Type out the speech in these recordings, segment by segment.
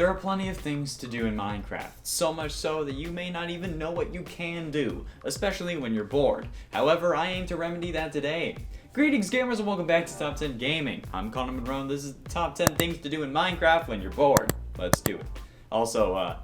There are plenty of things to do in Minecraft, so much so that you may not even know what you can do, especially when you're bored. However, I aim to remedy that today. Greetings gamers and welcome back to Top 10 Gaming. I'm Connor Monroe and this is the top 10 things to do in Minecraft when you're bored. Let's do it. Also,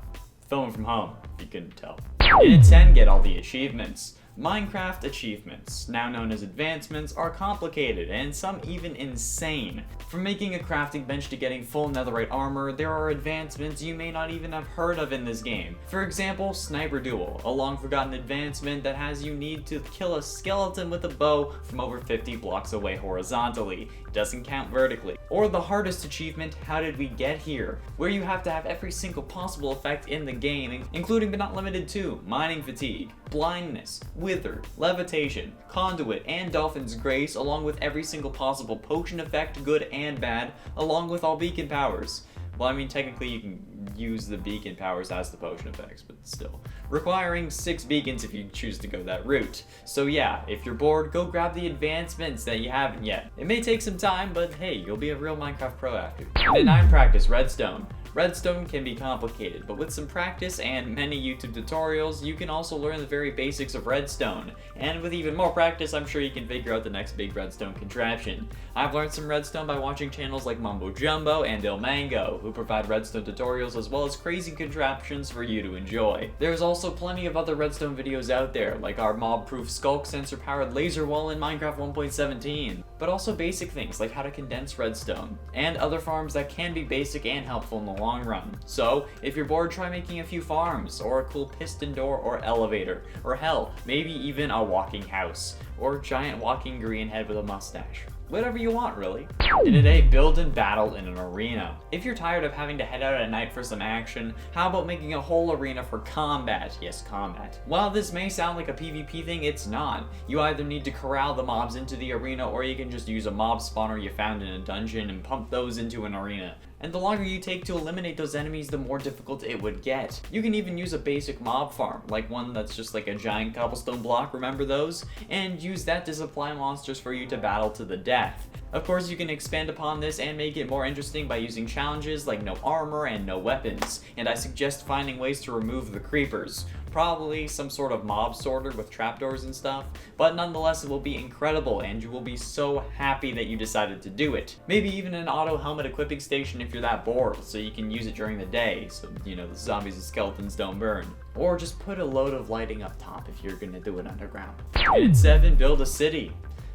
filming from home, if you couldn't tell. In 10, get all the achievements. Minecraft achievements, now known as advancements, are complicated and some even insane. From making a crafting bench to getting full netherite armor, there are advancements you may not even have heard of in this game. For example, Sniper Duel, a long forgotten advancement that has you need to kill a skeleton with a bow from over 50 blocks away horizontally. It doesn't count vertically. Or the hardest achievement, How Did We Get Here, where you have to have every single possible effect in the game, including but not limited to mining fatigue, blindness, wither, levitation, conduit, and dolphin's grace, along with every single possible potion effect, good and bad, along with all beacon powers. Well, I mean, technically you can use the beacon powers as the potion effects, but still. Requiring 6 beacons if you choose to go that route. So yeah, if you're bored, go grab the advancements that you haven't yet. It may take some time, but hey, you'll be a real Minecraft pro after. And 9, practice redstone. Redstone can be complicated, but with some practice and many YouTube tutorials, you can also learn the very basics of redstone. And with even more practice, I'm sure you can figure out the next big redstone contraption. I've learned some redstone by watching channels like Mumbo Jumbo and Il Mango, who provide redstone tutorials as well as crazy contraptions for you to enjoy. There's also plenty of other redstone videos out there, like our mob-proof skulk sensor-powered laser wall in Minecraft 1.17, but also basic things like how to condense redstone, and other farms that can be basic and helpful in the long run. So, if you're bored, try making a few farms, or a cool piston door or elevator, or hell, maybe even a walking house, or giant walking green head with a mustache. Whatever you want, really. In a day, build and battle in an arena. If you're tired of having to head out at night for some action, how about making a whole arena for combat? Yes, combat. While this may sound like a PvP thing, it's not. You either need to corral the mobs into the arena, or you can just use a mob spawner you found in a dungeon and pump those into an arena. And the longer you take to eliminate those enemies, the more difficult it would get. You can even use a basic mob farm, like one that's just like a giant cobblestone block, remember those? And use that to supply monsters for you to battle to the death. Of course, you can expand upon this and make it more interesting by using challenges like no armor and no weapons, and I suggest finding ways to remove the creepers. Probably some sort of mob sorter with trapdoors and stuff, but nonetheless it will be incredible and you will be so happy that you decided to do it. Maybe even an auto helmet equipping station if you're that bored, so you can use it during the day, so you know the zombies and skeletons don't burn. Or just put a load of lighting up top if you're gonna do it underground. And 7, build a city.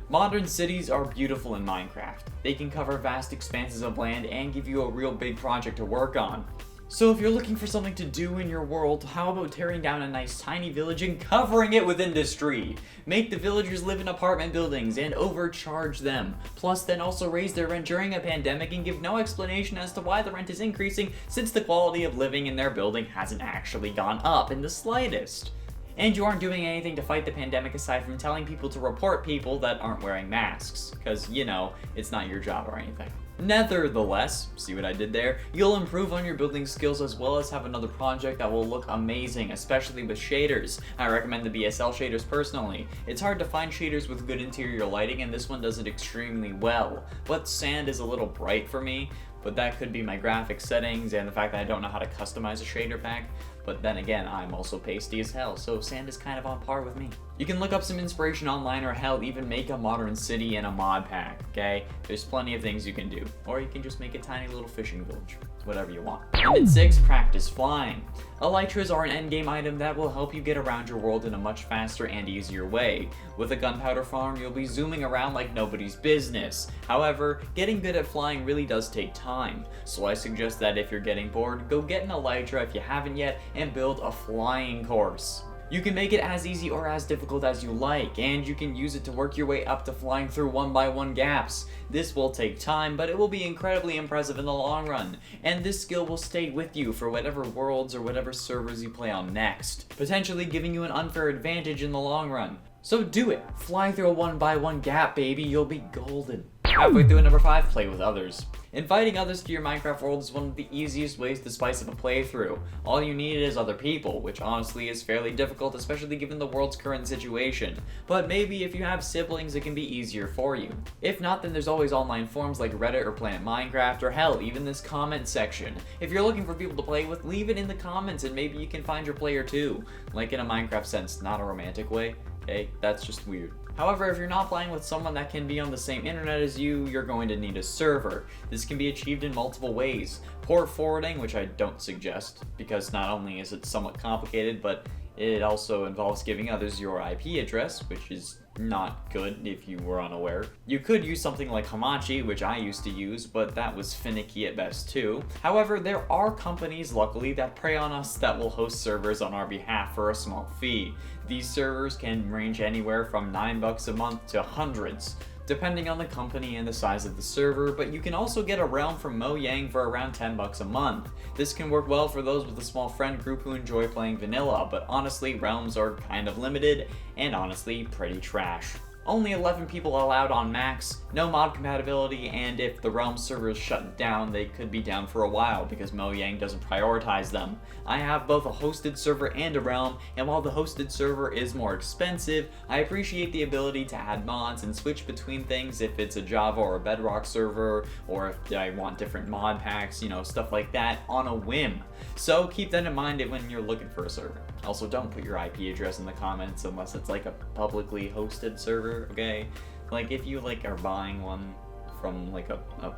Modern cities are beautiful in Minecraft. They can cover vast expanses of land and give you a real big project to work on. So if you're looking for something to do in your world, how about tearing down a nice tiny village and covering it with industry? Make the villagers live in apartment buildings and overcharge them. Plus then also raise their rent during a pandemic and give no explanation as to why the rent is increasing, since the quality of living in their building hasn't actually gone up in the slightest. And you aren't doing anything to fight the pandemic aside from telling people to report people that aren't wearing masks, because, you know, it's not your job or anything. Nevertheless, see what I did there? You'll improve on your building skills as well as have another project that will look amazing, especially with shaders. I recommend the BSL shaders personally. It's hard to find shaders with good interior lighting and this one does it extremely well. But sand is a little bright for me, but that could be my graphic settings and the fact that I don't know how to customize a shader pack. But then again, I'm also pasty as hell, so sand is kind of on par with me. You can look up some inspiration online or hell, even make a modern city in a mod pack, okay? There's plenty of things you can do. Or you can just make a tiny little fishing village. Whatever you want. And in 6, practice flying. Elytras are an endgame item that will help you get around your world in a much faster and easier way. With a gunpowder farm, you'll be zooming around like nobody's business. However, getting good at flying really does take time. So I suggest that if you're getting bored, go get an elytra if you haven't yet and build a flying course. You can make it as easy or as difficult as you like, and you can use it to work your way up to flying through 1x1 gaps. This will take time, but it will be incredibly impressive in the long run, and this skill will stay with you for whatever worlds or whatever servers you play on next, potentially giving you an unfair advantage in the long run. So do it! Fly through a 1x1 gap, baby, you'll be golden. Halfway through number 5, play with others. Inviting others to your Minecraft world is one of the easiest ways to spice up a playthrough. All you need is other people, which honestly is fairly difficult, especially given the world's current situation. But maybe if you have siblings, it can be easier for you. If not, then there's always online forums like Reddit or Planet Minecraft, or hell, even this comment section. If you're looking for people to play with, leave it in the comments and maybe you can find your player too. Like in a Minecraft sense, not a romantic way. Okay, that's just weird. However, if you're not playing with someone that can be on the same internet as you, you're going to need a server. This can be achieved in multiple ways. Port forwarding, which I don't suggest, because not only is it somewhat complicated, but it also involves giving others your IP address, which is not good if you were unaware. You could use something like Hamachi, which I used to use, but that was finicky at best too. However, there are companies, luckily, that prey on us that will host servers on our behalf for a small fee. These servers can range anywhere from $9 a month to hundreds, depending on the company and the size of the server, but you can also get a realm from Mojang for around $10 a month. This can work well for those with a small friend group who enjoy playing vanilla, but honestly, realms are kind of limited, and honestly, pretty trash. Only 11 people allowed on max, no mod compatibility, and if the realm server is shut down, they could be down for a while because Mojang doesn't prioritize them. I have both a hosted server and a realm, and while the hosted server is more expensive, I appreciate the ability to add mods and switch between things if it's a Java or a Bedrock server, or if I want different mod packs, stuff like that on a whim. So keep that in mind when you're looking for a server. Also, don't put your IP address in the comments unless it's like a publicly hosted server, okay? Like if you are buying one from like a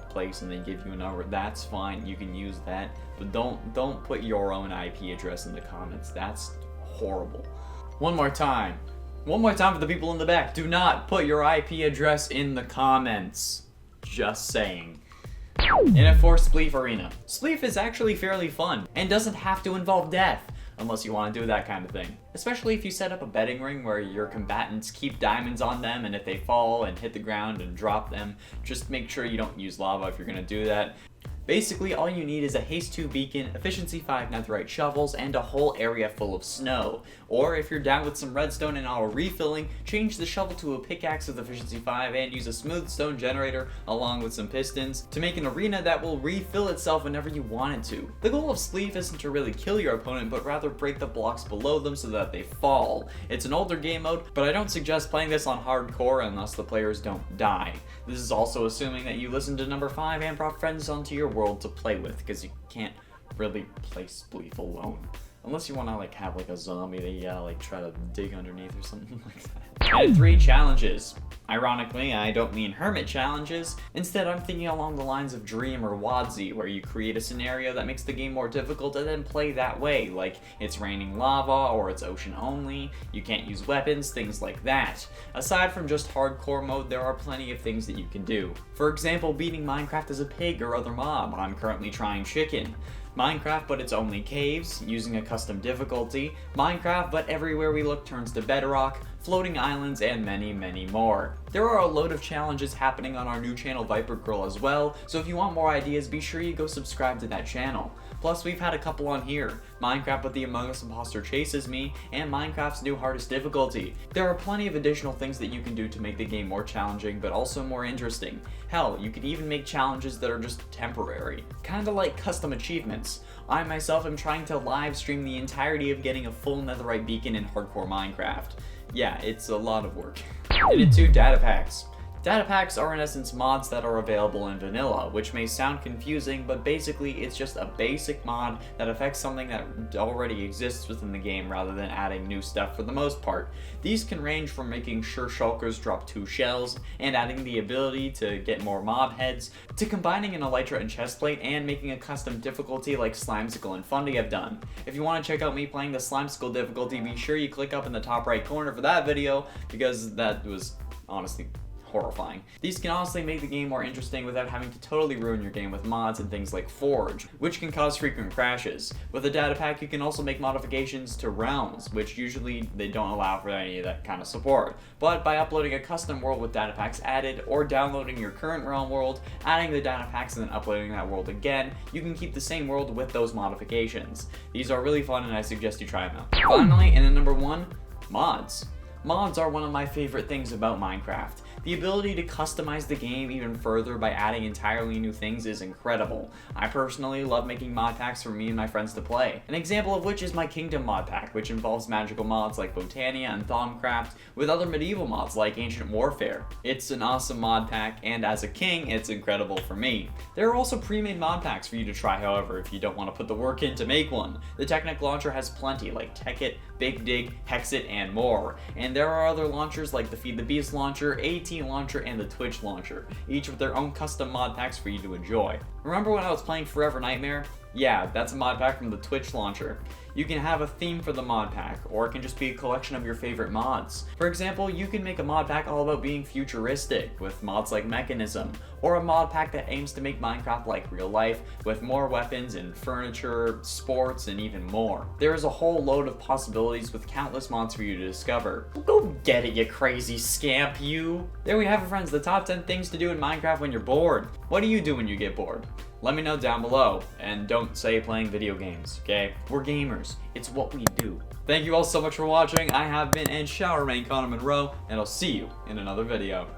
place and they give you a number, that's fine, you can use that, but don't put your own IP address in the comments. That's horrible. One more time for the people in the back, do not put your IP address in the comments. Just saying. In a forced Spleef arena. Spleef is actually fairly fun and doesn't have to involve death, unless you want to do that kind of thing. Especially if you set up a betting ring where your combatants keep diamonds on them, and if they fall and hit the ground and drop them, just make sure you don't use lava if you're going to do that. Basically, all you need is a haste 2 beacon, efficiency 5 netherite shovels, and a whole area full of snow. Or if you're down with some redstone and auto refilling, change the shovel to a pickaxe with efficiency 5 and use a smooth stone generator along with some pistons to make an arena that will refill itself whenever you want it to. The goal of Spleef isn't to really kill your opponent, but rather break the blocks below them so that they fall. It's an older game mode, but I don't suggest playing this on hardcore unless the players don't die. This is also assuming that you listen to number 5 and brought friends onto your world to play with, because you can't really play Spleef alone. Unless you want to have a zombie that you try to dig underneath or something like that. And 3 challenges. Ironically, I don't mean hermit challenges. Instead, I'm thinking along the lines of Dream or WotC, where you create a scenario that makes the game more difficult and then play that way, like it's raining lava or it's ocean only, you can't use weapons, things like that. Aside from just hardcore mode, there are plenty of things that you can do. For example, beating Minecraft as a pig or other mob. I'm currently trying chicken. Minecraft, but it's only caves, using a custom difficulty. Minecraft, but everywhere we look turns to bedrock, floating islands, and many, many more. There are a load of challenges happening on our new channel Viper Girl as well, so if you want more ideas, be sure you go subscribe to that channel. Plus, we've had a couple on here. Minecraft but the Among Us Imposter Chases Me, and Minecraft's new hardest difficulty. There are plenty of additional things that you can do to make the game more challenging, but also more interesting. Hell, you could even make challenges that are just temporary. Kinda like custom achievements. I myself am trying to live stream the entirety of getting a full netherite beacon in hardcore Minecraft. Yeah, it's a lot of work. And 2 data packs. Data packs are in essence mods that are available in vanilla, which may sound confusing, but basically it's just a basic mod that affects something that already exists within the game rather than adding new stuff for the most part. These can range from making sure shulkers drop 2 shells and adding the ability to get more mob heads, to combining an elytra and chestplate and making a custom difficulty like Slimesicle and Fundy have done. If you want to check out me playing the Slimesicle difficulty, be sure you click up in the top right corner for that video, because that was honestly horrifying. These can honestly make the game more interesting without having to totally ruin your game with mods and things like Forge, which can cause frequent crashes. With a data pack, you can also make modifications to realms, which usually they don't allow for any of that kind of support. But by uploading a custom world with data packs added, or downloading your current realm world, adding the data packs and then uploading that world again, you can keep the same world with those modifications. These are really fun and I suggest you try them out. Finally, and then number 1, mods. Mods are one of my favorite things about Minecraft. The ability to customize the game even further by adding entirely new things is incredible. I personally love making mod packs for me and my friends to play. An example of which is my Kingdom mod pack, which involves magical mods like Botania and Thaumcraft with other medieval mods like Ancient Warfare. It's an awesome mod pack, and as a king, it's incredible for me. There are also pre-made mod packs for you to try, however, if you don't want to put the work in to make one. The Technic launcher has plenty, like Techit, Big Dig, Hexit, and more. And there are other launchers like the Feed the Beast launcher, AT launcher, and the Twitch launcher, each with their own custom mod packs for you to enjoy. Remember when I was playing Forever Nightmare? Yeah, that's a mod pack from the Twitch launcher. You can have a theme for the mod pack, or it can just be a collection of your favorite mods. For example, you can make a mod pack all about being futuristic, with mods like Mechanism, or a mod pack that aims to make Minecraft like real life, with more weapons and furniture, sports, and even more. There is a whole load of possibilities with countless mods for you to discover. Go get it, you crazy scamp, you! There we have it, friends, the top 10 things to do in Minecraft when you're bored. What do you do when you get bored? Let me know down below, and don't say playing video games, okay? We're gamers. It's what we do. Thank you all so much for watching. I have been and shall remain Connor Monroe, and I'll see you in another video.